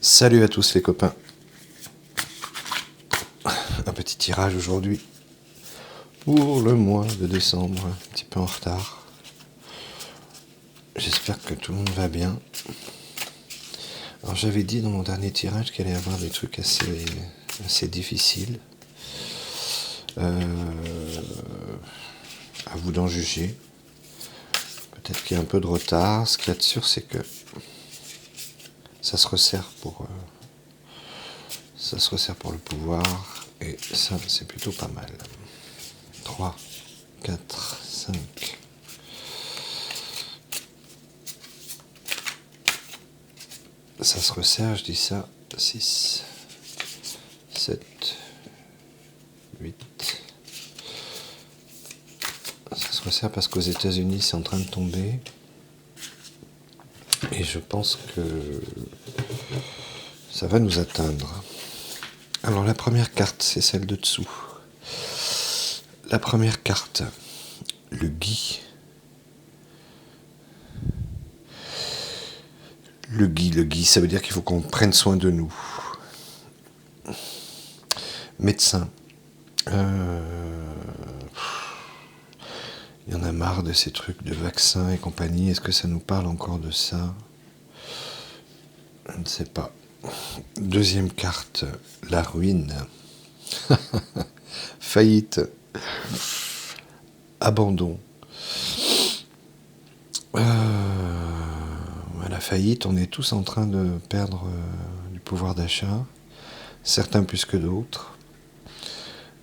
Salut à tous les copains. Un petit tirage aujourd'hui pour le mois de décembre, un petit peu en retard. J'espère que tout le monde va bien. Alors j'avais dit dans mon dernier tirage qu'il allait y avoir des trucs assez difficiles. À vous d'en juger. Peut-être qu'il y a un peu de retard. Ce qu'il y a de sûr, c'est que ça se resserre pour le pouvoir. Et ça, c'est plutôt pas mal. 3, 4, 5. Ça se resserre, je dis ça. 6, 7, 8. Ça se resserre parce qu'aux États-Unis, c'est en train de tomber. Et je pense que ça va nous atteindre. Alors la première carte, c'est celle de dessous. La première carte, le gui. Le gui, ça veut dire qu'il faut qu'on prenne soin de nous. Médecin. Il y en a marre de ces trucs de vaccins et compagnie. Est-ce que ça nous parle encore de ça? Je ne sais pas. Deuxième carte, la ruine. Faillite. Abandon. La faillite, on est tous en train de perdre du pouvoir d'achat, certains plus que d'autres.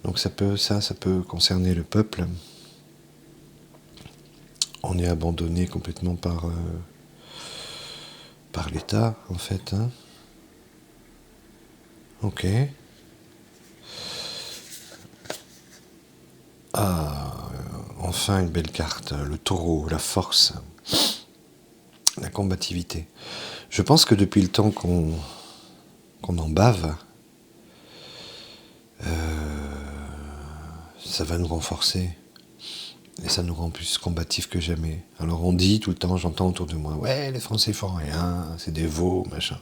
Donc ça peut concerner le peuple. On est abandonné complètement par l'État, en fait. Hein. Ok. Enfin une belle carte, le taureau, la force, la combativité. Je pense que depuis le temps qu'on en bave, ça va nous renforcer. Et ça nous rend plus combatifs que jamais. Alors on dit tout le temps, j'entends autour de moi, ouais, les Français font rien, c'est des veaux, machin.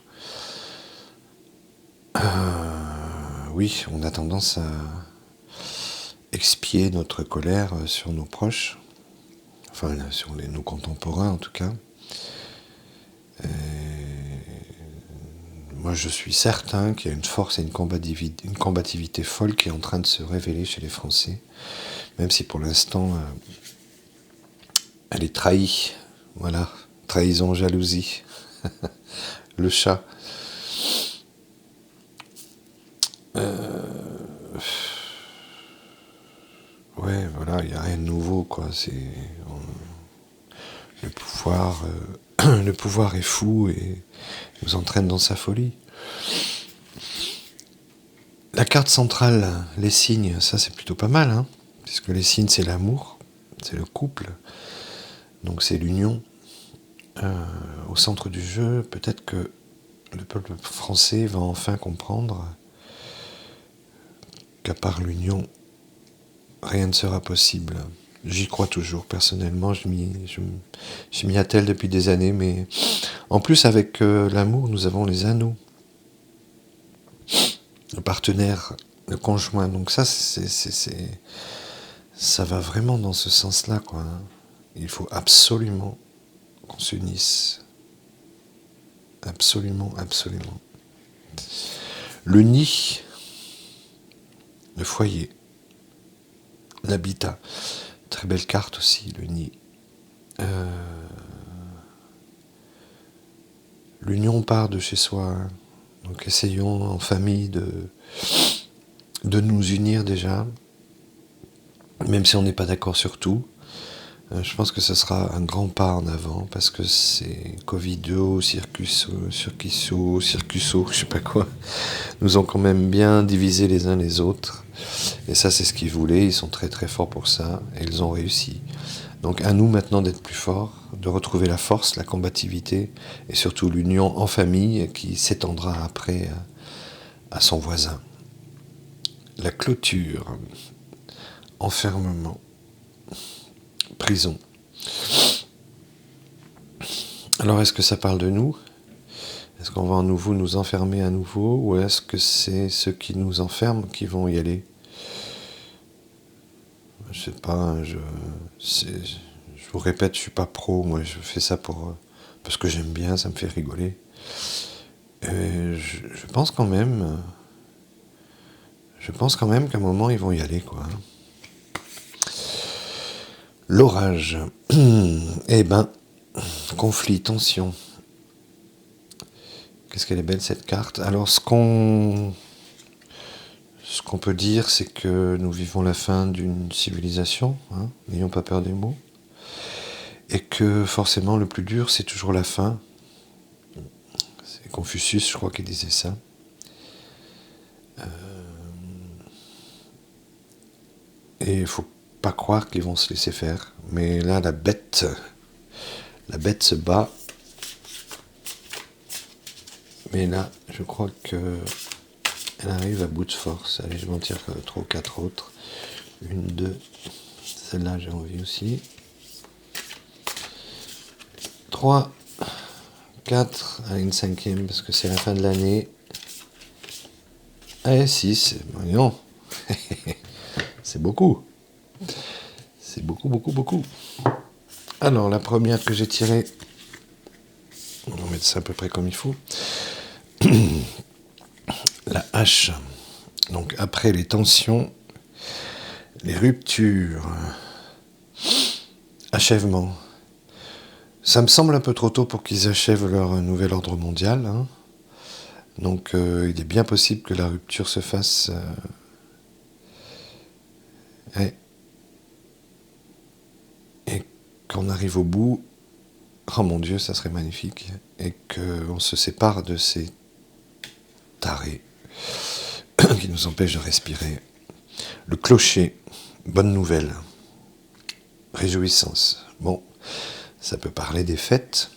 Oui, on a tendance à expier notre colère sur nos proches, enfin sur nos contemporains en tout cas. Moi je suis certain qu'il y a une force et une combativité folle qui est en train de se révéler chez les Français, même si pour l'instant elle est trahie. Voilà, trahison, jalousie. Le chat. Ouais, voilà, il n'y a rien de nouveau, quoi. Le pouvoir, le pouvoir est fou et nous entraîne dans sa folie. La carte centrale, les signes, ça c'est plutôt pas mal, hein, puisque les signes c'est l'amour, c'est le couple, donc c'est l'union. Au centre du jeu, peut-être que le peuple français va enfin comprendre qu'à part l'union, rien ne sera possible. J'y crois toujours, personnellement, je m'y attelle depuis des années, mais en plus avec l'amour, nous avons les anneaux. Le partenaire, le conjoint, donc ça, ça va vraiment dans ce sens-là, quoi. Il faut absolument qu'on s'unisse. Absolument, absolument. Le nid, le foyer, l'habitat. Très belle carte aussi, le nid. L'union part de chez soi. Hein. Donc essayons en famille de nous unir déjà, même si on n'est pas d'accord sur tout. Je pense que ce sera un grand pas en avant, parce que c'est Covidio, Circuso, je sais pas quoi, nous ont quand même bien divisé les uns les autres. Et ça, c'est ce qu'ils voulaient, ils sont très très forts pour ça, et ils ont réussi. Donc à nous maintenant d'être plus forts, de retrouver la force, la combativité, et surtout l'union en famille qui s'étendra après à son voisin. La clôture, enfermement, prison. Alors est-ce que ça parle de nous ? Est-ce qu'on va à nouveau nous enfermer à nouveau, ou est-ce que c'est ceux qui nous enferment qui vont y aller? Je sais pas, je vous répète, je suis pas pro, moi je fais ça parce que j'aime bien, ça me fait rigoler. Et je pense quand même, qu'à un moment ils vont y aller, quoi. L'orage. Eh ben, conflit, tension. Qu'est-ce qu'elle est belle cette carte. Alors ce qu'on peut dire, c'est que nous vivons la fin d'une civilisation, hein, n'ayons pas peur des mots, et que forcément le plus dur c'est toujours la fin. C'est Confucius, je crois, qui disait ça. Et il ne faut pas croire qu'ils vont se laisser faire. Mais là, la bête se bat. Mais là, je crois que elle arrive à bout de force. Allez, je vais en tirer 3 ou 4 autres. 1, 2. Celle-là, j'ai envie aussi. 3, 4. Allez, une 5e, parce que c'est la fin de l'année. Allez, 6. Voyons. C'est beaucoup. C'est beaucoup, beaucoup, beaucoup. Alors, la première que j'ai tirée, on va mettre ça à peu près comme il faut. La hache. Donc, après les tensions, les ruptures, achèvement. Ça me semble un peu trop tôt pour qu'ils achèvent leur nouvel ordre mondial. Hein. Donc, il est bien possible que la rupture se fasse... et qu'on arrive au bout, oh mon Dieu, ça serait magnifique, et qu'on se sépare de ces tarés qui nous empêchent de respirer. Le clocher, bonne nouvelle, réjouissance. Bon, ça peut parler des fêtes,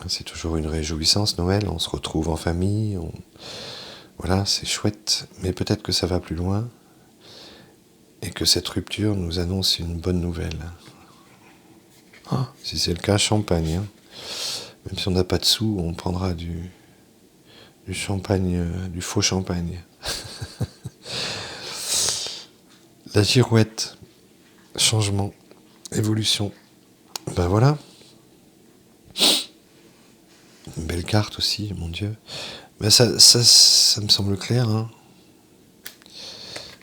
c'est toujours une réjouissance, Noël, on se retrouve en famille, voilà, c'est chouette, mais peut-être que ça va plus loin, et que cette rupture nous annonce une bonne nouvelle. Si c'est le cas, champagne. Hein. Même si on n'a pas de sous, on prendra du champagne, du faux champagne. La girouette, changement, évolution. Ben voilà. Une belle carte aussi, mon Dieu. Ben ça me semble clair. Hein.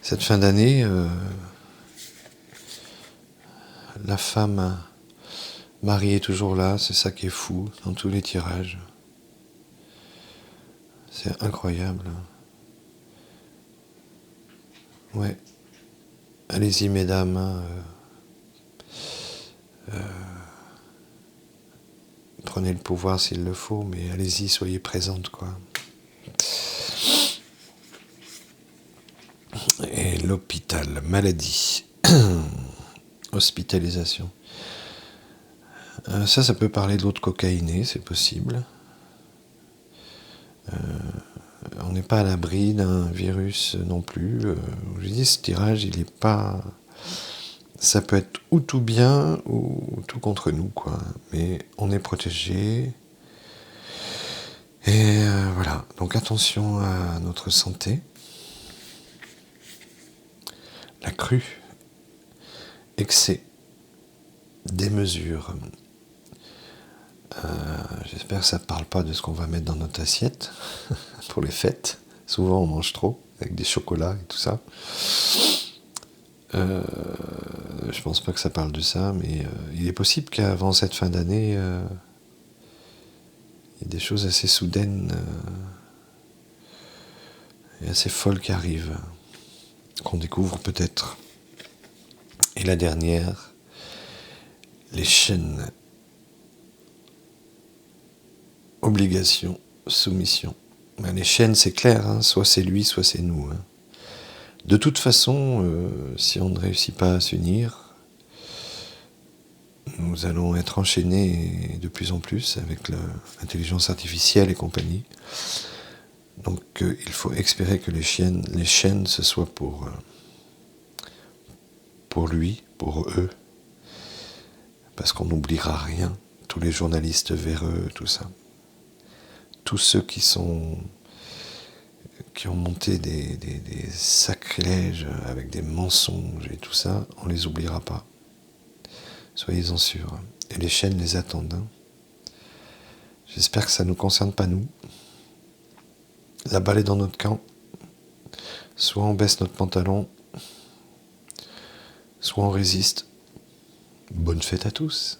Cette fin d'année, la femme mariée est toujours là, c'est ça qui est fou dans tous les tirages. C'est incroyable. Ouais. Allez-y, mesdames. Hein, prenez le pouvoir s'il le faut, mais allez-y, soyez présentes, quoi. Et l'hôpital, maladie, hospitalisation. Ça peut parler d'autres cocaïnés, c'est possible. On n'est pas à l'abri d'un virus non plus. Je dis, ce tirage, il n'est pas... Ça peut être ou tout bien ou tout contre nous, quoi. Mais on est protégé. Et voilà. Donc attention à notre santé. La crue. Excès. Démesure. J'espère que ça ne parle pas de ce qu'on va mettre dans notre assiette pour les fêtes. Souvent on mange trop, avec des chocolats et tout ça. Je pense pas que ça parle de ça, mais il est possible qu'avant cette fin d'année, il y ait des choses assez soudaines et assez folles qui arrivent, qu'on découvre peut-être. Et la dernière, les chaînes. Obligation, soumission. Ben, les chaînes, c'est clair, hein, soit c'est lui, soit c'est nous. Hein. De toute façon, si on ne réussit pas à s'unir, nous allons être enchaînés de plus en plus avec l'intelligence artificielle et compagnie. Donc il faut espérer que les chaînes, ce soit pour lui, pour eux, parce qu'on n'oubliera rien. Tous les journalistes véreux, tout ça. tous ceux qui ont monté des sacrilèges avec des mensonges et tout ça, on les oubliera pas. Soyez-en sûrs. Et les chaînes les attendent. Hein. J'espère que ça ne nous concerne pas nous. La balle est dans notre camp. Soit on baisse notre pantalon, soit on résiste. Bonne fête à tous.